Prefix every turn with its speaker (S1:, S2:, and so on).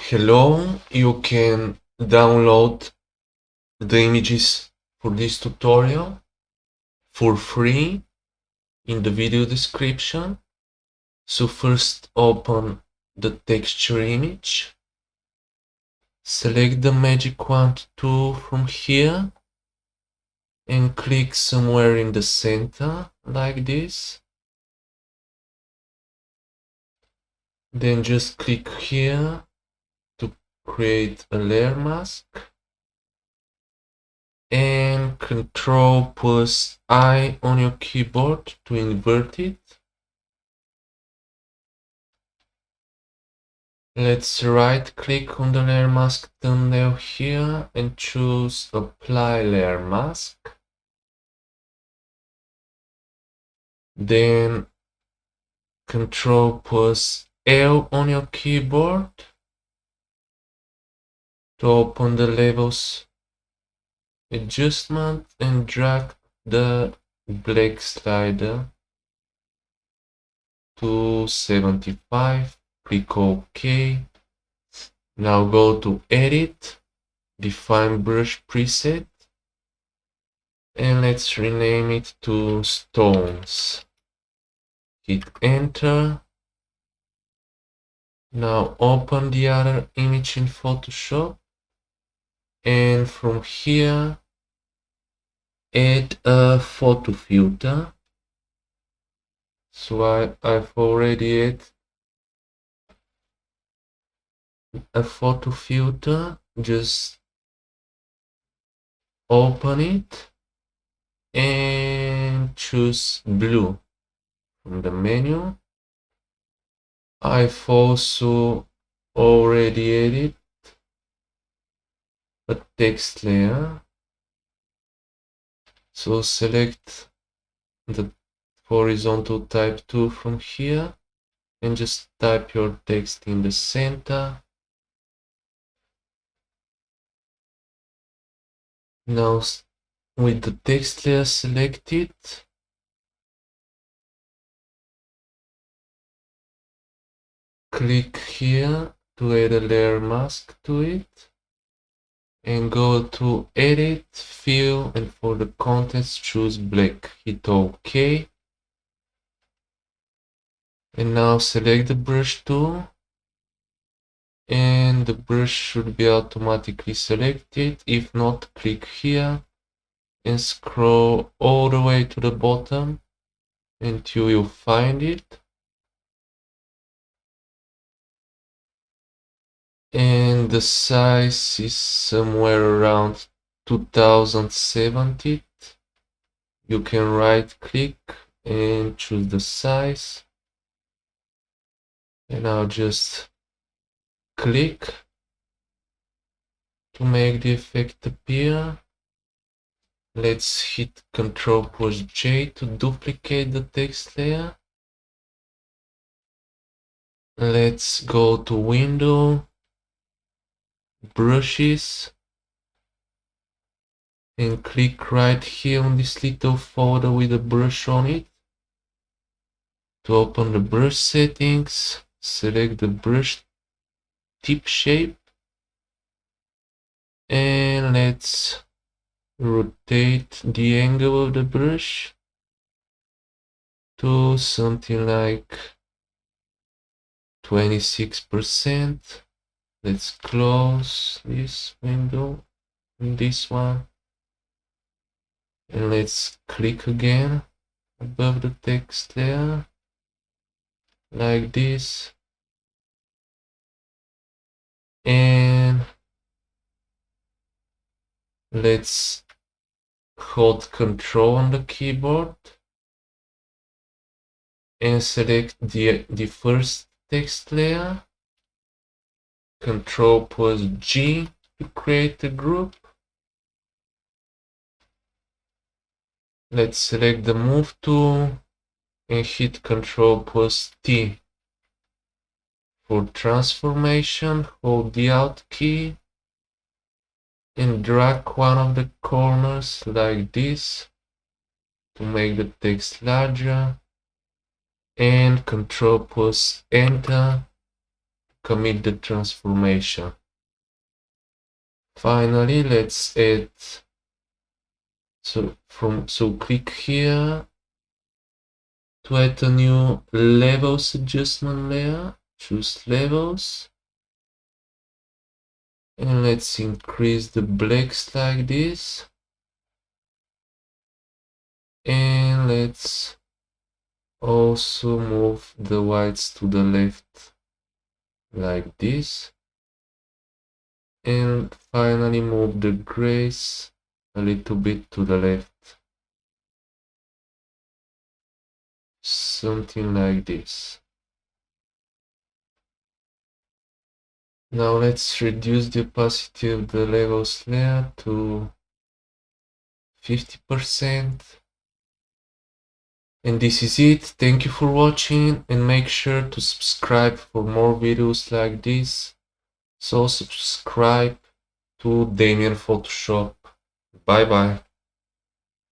S1: Hello, you can download the images for this tutorial for free in the video description. So first open the texture image, select the magic wand tool from here and click somewhere in the center like this. Then just click here to create a layer mask. And Ctrl+I on your keyboard to invert it. Let's right click on the layer mask thumbnail here and choose apply layer mask. Then Ctrl+L on your keyboard to open the levels adjustment and drag the black slider to 75. Click OK. Now go to Edit, define brush preset, and let's rename it to Stones. Hit Enter. Now open the other image in Photoshop, and from here add a photo filter. So I've already added a photo filter. Just open it and choose blue from the menu. I've also already added a text layer. So select the horizontal type tool from here and just type your text in the center. Now with the text layer selected, click here to add a layer mask to it and go to Edit, Fill, and for the contents choose black. Hit OK. And now select the brush tool and the brush should be automatically selected. If not, click here and scroll all the way to the bottom until you find it. And the size is somewhere around 2070. You can right click and choose the size. And I'll just click to make the effect appear. Let's hit Ctrl+J to duplicate the text layer. Let's go to Window, Brushes, and click right here on this little folder with a brush on it. To open the brush settings, select the brush tip shape and let's rotate the angle of the brush to something like 26%. Let's close this window and this one, and let's click again above the text layer like this, and let's hold Ctrl on the keyboard and select the first text layer. Ctrl+G to create a group. Let's select the move tool and hit Ctrl+T. For transformation, hold the Alt key and drag one of the corners like this to make the text larger, and Ctrl+Enter to commit the transformation. Finally, let's add, so click here to add a new levels adjustment layer, choose levels, and let's increase the blacks like this, and let's also move the whites to the left like this, and finally move the grays a little bit to the left, something like this. Now let's reduce the opacity of the levels layer to 50%. And this is it. Thank you for watching, and make sure to subscribe for more videos like this. So subscribe to Damien Photoshop. Bye bye.